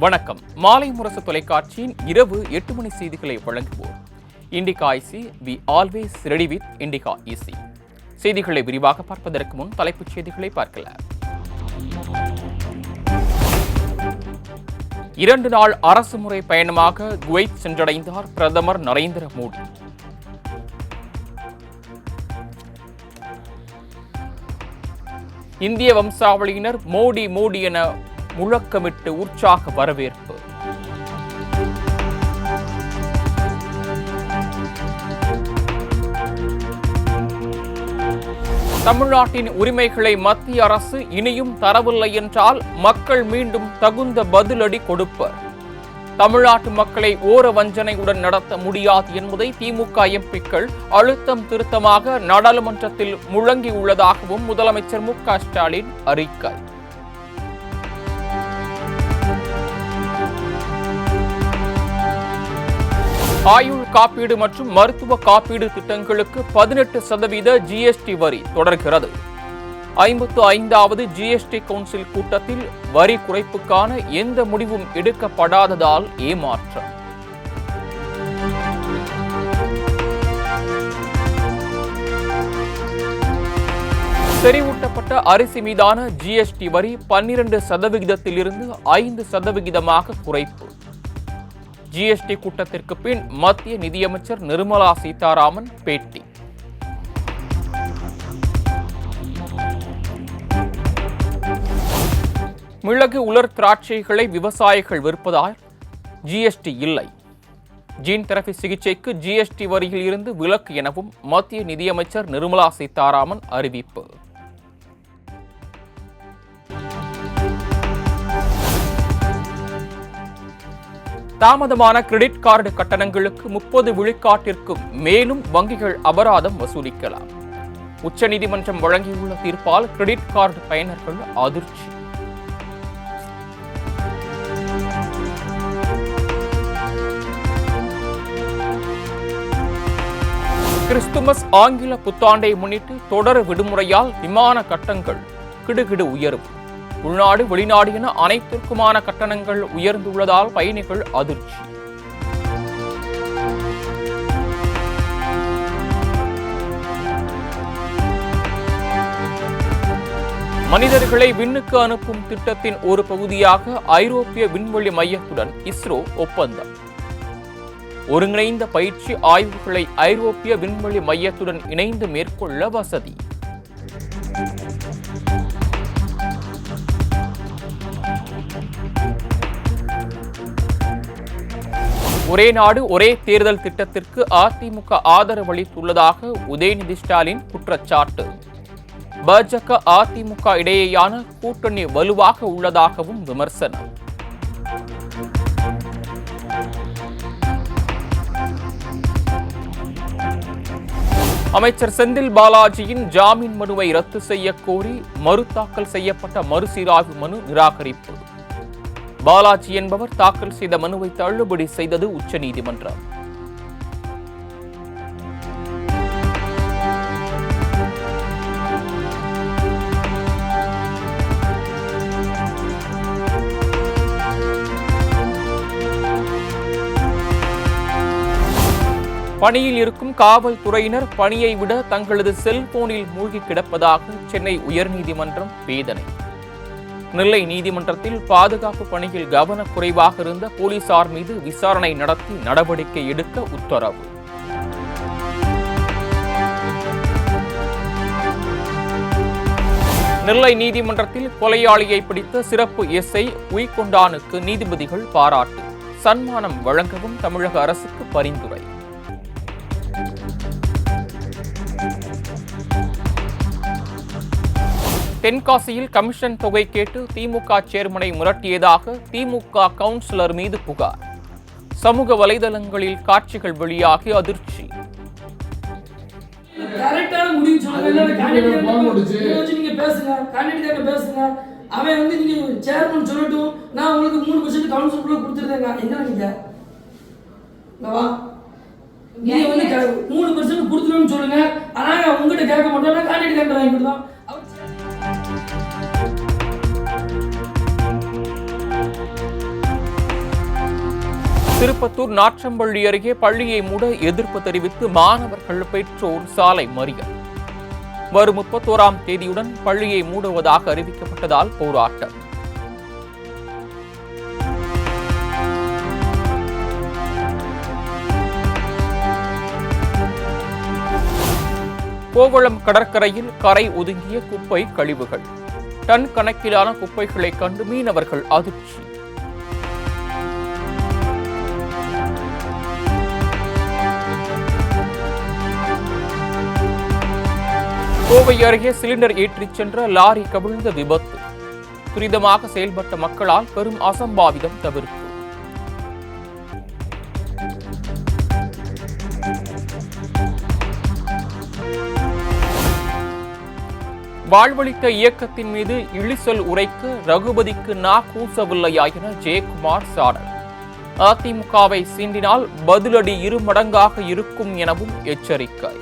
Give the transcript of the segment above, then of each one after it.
வணக்கம். மாலை முரசு தொலைக்காட்சியின் இரவு 8 மணி செய்திகளை வழங்குவோர் Indica easy. We always ready with Indica easy. செய்திகளை விரிவாக பார்ப்பதற்கு முன் தலைப்புச் செய்திகளை பார்க்கலாம். 2 நாள் அரசுமுறை பயணமாக குவைத் சென்றடைந்தார் பிரதமர் நரேந்திர மோடி. இந்திய வம்சாவளியினர் மோடி மோடி என முழக்கமிட்டு உற்சாக வரவேற்பு. தமிழ்நாட்டின் உரிமைகளை மத்திய அரசு இனியும் தரவில்லை என்றால் மக்கள் மீண்டும் தகுந்த பதிலடி கொடுப்பர். தமிழ்நாட்டு மக்களை ஓர வஞ்சனையுடன் நடத்த முடியாது என்பதை திமுக எம்பிக்கள் அழுத்தம் திருத்தமாக நாடாளுமன்றத்தில் முழங்கியுள்ளதாகவும் முதலமைச்சர் மு.க. ஸ்டாலின் அறிக்கை. ஆயுள் காப்பீடு மற்றும் மருத்துவ காப்பீடு திட்டங்களுக்கு 18% ஜிஎஸ்டி வரி தொடர்கிறது. 55வது ஜிஎஸ்டி கவுன்சில் கூட்டத்தில் வரி குறைப்புக்கான எந்த முடிவும் எடுக்கப்படாததால் ஏமாற்றம். செறிவூட்டப்பட்ட அரிசி மீதான ஜிஎஸ்டி வரி 12%இலிருந்து 5% குறைப்பு. ஜிஎஸ்டி கூட்டத்திற்கு பின் மத்திய நிதியமைச்சர் நிர்மலா சீதாராமன் பேட்டி. மிளகு உலர் திராட்சைகளை விவசாயிகள் விற்பதால் ஜிஎஸ்டி இல்லை. ஜீன் தெரபி சிகிச்சைக்கு ஜிஎஸ்டி வரியில் இருந்து விலக்கு எனவும் மத்திய நிதியமைச்சர் நிர்மலா சீதாராமன் அறிவிப்பு. தாமதமான கிரெடிட் கார்டு கட்டணங்களுக்கு 30 விழுக்காட்டிற்கு மேலும் வங்கிகள் அபராதம் வசூலிக்கலாம். உச்சநீதிமன்றம் வழங்கியுள்ள தீர்ப்பால் கிரெடிட் கார்டு பயனர்கள் அதிர்ச்சி. கிறிஸ்துமஸ் ஆங்கில புத்தாண்டை முன்னிட்டு தொடர் விடுமுறையால் விமான கட்டணங்கள் கிடுகிடு உயர்வு. உள்நாடு வெளிநாடு என அனைத்திற்குமான கட்டணங்கள் உயர்ந்துள்ளதால் பயணிகள் அதிர்ச்சி. மனிதர்களை விண்ணுக்கு அனுப்பும் திட்டத்தின் ஒரு பகுதியாக ஐரோப்பிய விண்வெளி மையத்துடன் இஸ்ரோ ஒப்பந்தம். ஒருங்கிணைந்த பயிற்சி ஆய்வுகளை ஐரோப்பிய விண்வெளி மையத்துடன் இணைந்து மேற்கொள்ள வசதி. ஒரே நாடு ஒரே தேர்தல் திட்டத்திற்கு அதிமுக ஆதரவு அளித்துள்ளதாக உதயநிதி ஸ்டாலின் குற்றச்சாட்டு. பாஜக அதிமுக இடையேயான கூட்டணி வலுவாக உள்ளதாகவும் விமர்சனம். அமைச்சர் செந்தில் பாலாஜியின் ஜாமீன் மனுவை ரத்து செய்ய கோரி மறுதாக்கல் செய்யப்பட்ட மறுசீராய்வு மனு நிராகரிப்பு. பாலாஜி என்பவர் தாக்கல் செய்த மனுவை தள்ளுபடி செய்தது உச்சநீதிமன்றம். பணியில் இருக்கும் காவல்துறையினர் பணியை விட தங்களது செல்போனில் மூழ்கி கிடப்பதாக சென்னை உயர்நீதிமன்றம் வேதனை. நெல்லை நீதிமன்றத்தில் பாதுகாப்பு பணியில் கவனக்குறைவாக இருந்த போலீசார் மீது விசாரணை நடத்தி நடவடிக்கை எடுக்க உத்தரவு. நெல்லை நீதிமன்றத்தில் கொலையாளியை பிடித்த சிறப்பு எஸ்ஐ உய்கொண்டானுக்கு நீதிபதிகள் பாராட்டு. சன்மானம் வழங்கவும் தமிழக அரசுக்கு பரிந்துரை. தென்காசியில் கமிஷன் தொகை கேட்டு திமுக சேர்மனை மிரட்டியதாக திமுக கவுன்சிலர் மீது புகார். சமூக வலைதளங்களில் காட்சிகள் வெளியாகி அதிர்ச்சி. நீங்க வந்து 3% கொடுத்துருன்னு சொல்லுங்க. ஆனா உங்ககிட்ட கேட்க மாட்டோம், கேண்டிடேட் கேட்டு வாங்கி கொடுத்தோம். திருப்பத்தூர் நாற்றம்பள்ளி அருகே பள்ளியை மூட எதிர்ப்பு தெரிவித்து மாணவர்கள் பெற்றோர் சாலை மறியல். வரும் 31ஆம் தேதியுடன் பள்ளியை மூடுவதாக அறிவிக்கப்பட்டதால் போராட்டம். கோவளம் கடற்கரையில் கரை ஒதுங்கிய குப்பை கழிவுகள். டன் கணக்கிலான குப்பைகளை கண்டு மீனவர்கள் அதிர்ச்சி. கோவை அருகே சிலிண்டர் ஏற்றிச் சென்ற லாரி கவிழ்ந்த விபத்து. துரிதமாக செயல்பட்ட மக்களால் பெரும் அசம்பாவிதம் தவிர்ப்பு. வாழ்வளித்த இயக்கத்தின் மீது இழிசொல் உரைக்க ரகுபதிக்கு நா கூசவில்லையா என ஜெயக்குமார் சாடல். அதிமுகவை சீண்டினால் பதிலடி 2 மடங்காக இருக்கும் எனவும் எச்சரிக்கை.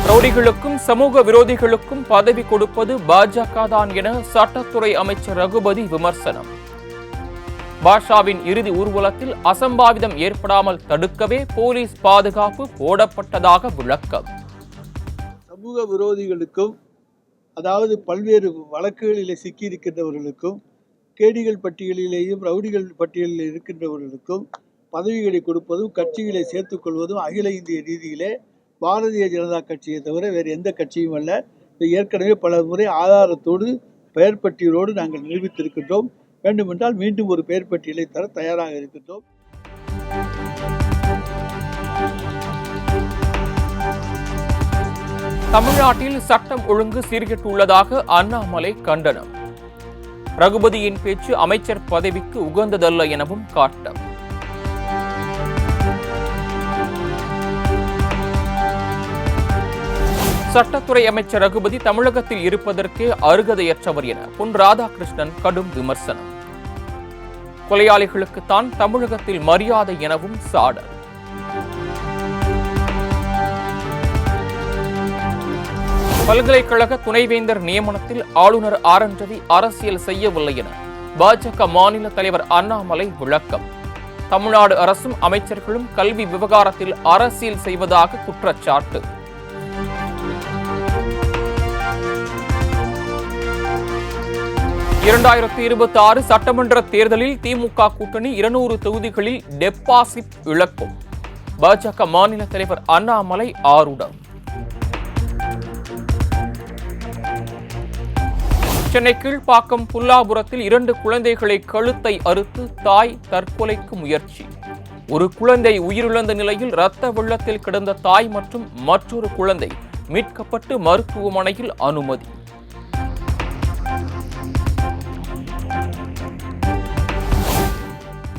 ரவுடிகளுக்கும் சமூக விரோதிகளுக்கும் பதவி கொடுப்பது பாஜக தான் என சட்டத்துறை அமைச்சர் ரகுபதி விமர்சனம். பாஷாவின் இறுதி ஊர்வலத்தில் அசம்பாவிதம் ஏற்படாமல் தடுக்கவே போலீஸ் பாதுகாப்பு போடப்பட்டதாக விளக்கம். சமூக விரோதிகளுக்கும், அதாவது பல்வேறு வழக்குகளில் சிக்கியிருக்கின்றவர்களுக்கும், கேடிகள் பட்டியலிலேயும் ரவுடிகள் பட்டியலில் இருக்கின்றவர்களுக்கும் பதவிகளை கொடுப்பதும் கட்சிகளை சேர்த்துக் கொள்வதும் அகில இந்திய ரீதியிலே பாரதிய ஜனதா கட்சியை தவிர வேறு எந்த கட்சியும் அல்ல. ஏற்கனவே பல முறை ஆதாரத்தோடு பெயர் பட்டியலோடு நாங்கள் நிரூபித்திருக்கின்றோம். வேண்டுமென்றால் மீண்டும் ஒரு பெயர் பட்டியலை தர தயாராக இருக்கின்றோம். தமிழ்நாட்டில் சட்டம் ஒழுங்கு சீர்கெட்டுள்ளதாக அண்ணாமலை கண்டனம். ரகுபதியின் பேச்சு அமைச்சர் பதவிக்கு உகந்ததல்ல எனவும் காட்டம். சட்டத்துறை அமைச்சர் ரகுபதி தமிழகத்தில் இருப்பதற்கே அருகதையற்றவர் என பொன் ராதாகிருஷ்ணன் கடும் விமர்சனம். கொலையாளிகளுக்குத்தான் தமிழகத்தில் மரியாதை எனவும் சாடல். பல்கலைக்கழக துணைவேந்தர் நியமனத்தில் ஆளுநர் ஆர் என் ரவி அரசியல் செய்யவில்லை என பாஜக மாநில தலைவர் அண்ணாமலை விளக்கம். தமிழ்நாடு அரசும் அமைச்சர்களும் கல்வி விவகாரத்தில் அரசியல் செய்வதாக குற்றச்சாட்டு. இரண்டாயிரத்தி 26 சட்டமன்ற தேர்தலில் திமுக கூட்டணி 200 தொகுதிகளில் டெபாசிட் இழக்கும். பாஜக மாநில தலைவர் அண்ணாமலை ஆரூடம். சென்னை கீழ்ப்பாக்கம் புல்லாபுரத்தில் 2 குழந்தைகளை கழுத்தை அறுத்து தாய் தற்கொலைக்கு முயற்சி. ஒரு குழந்தை உயிரிழந்த நிலையில் இரத்த வெள்ளத்தில் கிடந்த தாய் மற்றும் மற்றொரு குழந்தை மீட்கப்பட்டு மருத்துவமனையில் அனுமதி.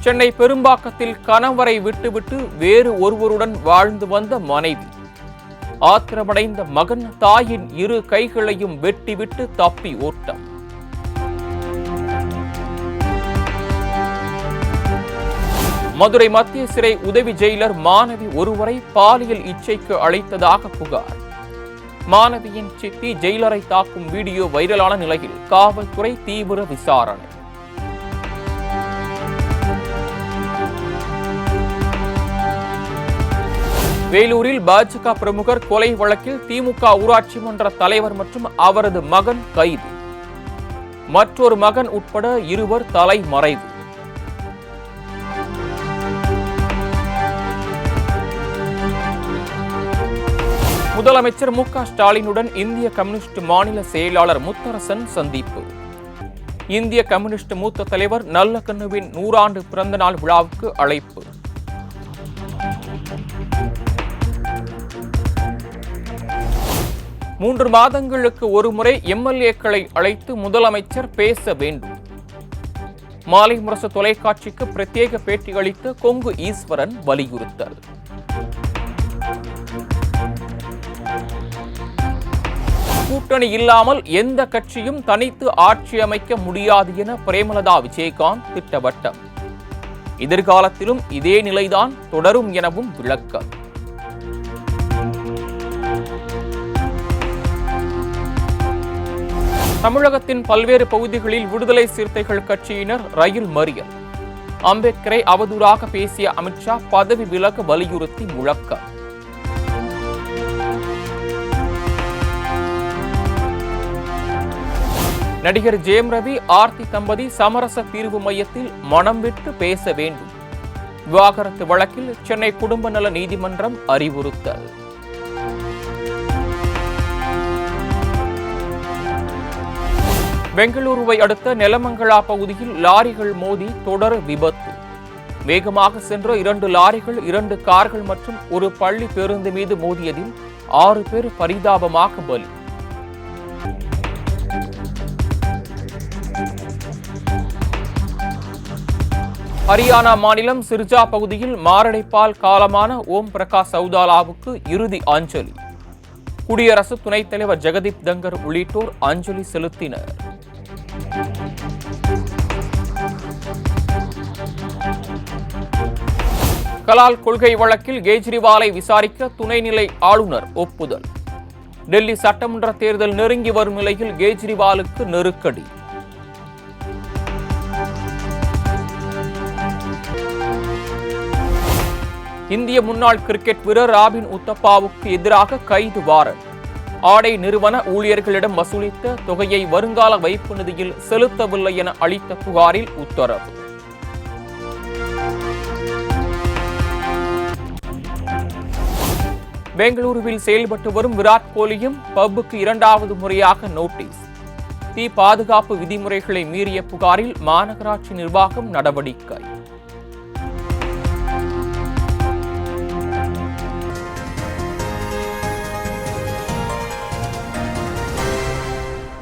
சென்னை பெரும்பாக்கத்தில் கணவரை விட்டுவிட்டு வேறு ஒருவருடன் வாழ்ந்து வந்த மனைவி. ஆத்திரமடைந்த மகன் தாயின் 2 கைகளையும் வெட்டிவிட்டு தப்பி ஓட்டம். மதுரை மத்திய சிறை உதவி ஜெயிலர் மாணவி ஒருவரை பாலியல் இச்சைக்கு அழைத்ததாக புகார். மாணவியின் சித்தி ஜெயிலரை தாக்கும் வீடியோ வைரலான நிலையில் காவல்துறை தீவிர விசாரணை. வேலூரில் பாஜக பிரமுகர் கொலை வழக்கில் திமுக ஊராட்சி மன்ற தலைவர் மற்றும் அவரது மகன் கைது. மற்றொரு மகன் உட்பட 2 தலைமறைவு. முதலமைச்சர் மு.க. ஸ்டாலினுடன் இந்திய கம்யூனிஸ்ட் மாநில செயலாளர் முத்தரசன் சந்திப்பு. இந்திய கம்யூனிஸ்ட் மூத்த தலைவர் நல்லக்கண்ணுவின் 100 ஆண்டு பிறந்த நாள் விழாவுக்கு அழைப்பு. மூன்று மாதங்களுக்கு ஒருமுறை எம்எல்ஏக்களை அழைத்து முதலமைச்சர் பேச வேண்டும். மாலை முரசு தொலைக்காட்சிக்கு பிரத்யேக பேட்டி அளித்த கொங்கு ஈஸ்வரன் வலியுறுத்தல். கூட்டணி இல்லாமல் எந்த கட்சியும் தனித்து ஆட்சி அமைக்க முடியாது என பிரேமலதா விஜயகாந்த் திட்டவட்டம். எதிர்காலத்திலும் இதே நிலைதான் தொடரும் எனவும் விளக்கம். தமிழகத்தின் பல்வேறு பகுதிகளில் விடுதலை சிறுத்தைகள் கட்சியினர் ரயில் மறியல். அம்பேத்கரை அவதூறாக பேசிய அமித்ஷா பதவி விலக வலியுறுத்தி முழக்கம். நடிகர் ஜெயம் ரவி ஆர்த்தி தம்பதி சமரச தீர்வு மையத்தில் மனம் விட்டு பேச வேண்டும். விவாகரத்து வழக்கில் சென்னை குடும்ப நல நீதிமன்றம் அறிவுறுத்தல். பெங்களூருவை அடுத்த நெலமங்களா பகுதியில் லாரிகள் மோதி தொடர் விபத்து. வேகமாக சென்ற 2 லாரிகள் 2 கார்கள் மற்றும் ஒரு பள்ளி பேருந்து மீது மோதியதில் 6 பேர் பரிதாபமாக பலி. ஹரியானா மாநிலம் சிர்ஜா பகுதியில் மாரடைப்பால் காலமான ஓம் பிரகாஷ் சௌதாலாவுக்கு இறுதி அஞ்சலி. குடியரசு துணைத் தலைவர் ஜெகதீப் தங்கர் உள்ளிட்டோர் அஞ்சலி செலுத்தினர். கலால் கொள்கை வழக்கில் கெஜ்ரிவாலை விசாரிக்க துணைநிலை ஆளுநர் ஒப்புதல். டெல்லி சட்டமன்ற தேர்தல் நெருங்கி வரும் நிலையில் கெஜ்ரிவாலுக்கு நெருக்கடி. இந்திய முன்னாள் கிரிக்கெட் வீரர் ராபின் உத்தப்பாவுக்கு எதிராக கைது வாரண்ட். ஆடை நிறுவன ஊழியர்களிடம் வசூலித்த தொகையை வருங்கால வைப்பு நிதியில் செலுத்தவில்லை என அளித்த புகாரில் உத்தரவு. பெங்களூருவில் செயல்பட்டு வரும் விராட் கோலியும் பப்புக்கு 2வது முறையாக நோட்டீஸ். தீ பாதுகாப்பு விதிமுறைகளை மீறிய புகாரில் மாநகராட்சி நிர்வாகம் நடவடிக்கை.